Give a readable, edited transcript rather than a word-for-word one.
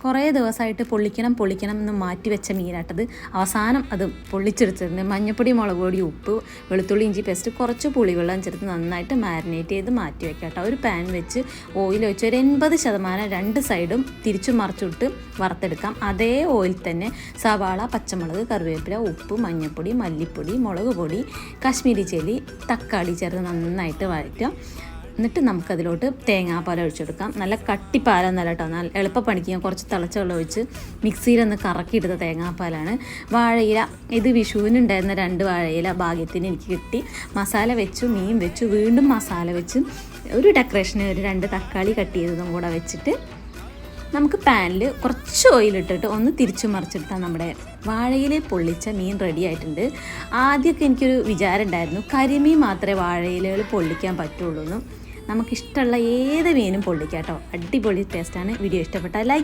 കുറേ ദിവസമായിട്ട് പൊള്ളിക്കണം എന്ന് മാറ്റി വെച്ച മീനാട്ടത്. അവസാനം അത് പൊള്ളിച്ചെടുത്തിട്ടുണ്ട്. മഞ്ഞപ്പൊടി, മുളക് പൊടി, ഉപ്പ്, വെളുത്തുള്ളി, ഇഞ്ചി പേസ്റ്റ്, കുറച്ച് പുളിവെള്ളം ചേർത്ത് നന്നായിട്ട് മാരിനേറ്റ് ചെയ്ത് മാറ്റി വെക്കാം കേട്ടോ. ഒരു പാൻ വെച്ച് ഓയിൽ വെച്ച് ഒരു 80% രണ്ട് സൈഡും തിരിച്ചു മറിച്ചിട്ട് വറുത്തെടുക്കാം. അതേ ഓയിൽ തന്നെ സവാള, പച്ചമുളക്, കറിവേപ്പില, ഉപ്പ്, മഞ്ഞൾപ്പൊടി, മല്ലിപ്പൊടി, മുളക് പൊടി, കാശ്മീരി ചില്ലി, തക്കാളി ചേർത്ത് നന്നായിട്ട് വഴറ്റുക. എന്നിട്ട് നമുക്കതിലോട്ട് തേങ്ങാപ്പാൽ ഒഴിച്ചെടുക്കാം. നല്ല കട്ടിപ്പാലൊന്നല്ല കേട്ടോ, നല്ല എളുപ്പപ്പണിക്ക് ഞാൻ കുറച്ച് തിളച്ച വെള്ളം ഒഴിച്ച് മിക്സിയിലൊന്ന് കറക്കിയെടുത്ത തേങ്ങാപ്പാലാണ്. വാഴയില, ഇത് വിഷുവിനുണ്ടായിരുന്ന 2 വാഴയില ഭാഗ്യത്തിന് എനിക്ക് കിട്ടി. മസാല വെച്ചു, മീൻ വെച്ചു, വീണ്ടും മസാല വെച്ച് ഒരു ഡെക്കറേഷന് ഒരു 2 തക്കാളി കട്ട് ചെയ്തതും കൂടെ വെച്ചിട്ട് നമുക്ക് പാനിൽ കുറച്ച് ഓയിലിട്ടിട്ട് ഒന്ന് തിരിച്ചു മറിച്ചെടുത്താൽ നമ്മുടെ വാഴയില പൊള്ളിച്ച മീൻ റെഡി ആയിട്ടുണ്ട്. ആദ്യമൊക്കെ എനിക്കൊരു വിചാരം ഉണ്ടായിരുന്നു, കരിമീൻ മാത്രമേ വാഴയിലകൾ പൊള്ളിക്കാൻ പറ്റുള്ളൂ എന്ന്. നമുക്കിഷ്ടമുള്ള ഏത് മീനും പൊള്ളിക്കാം കേട്ടോ. അടിപൊളി ടേസ്റ്റാണ്. വീഡിയോ ഇഷ്ടപ്പെട്ടാൽ ലൈക്ക്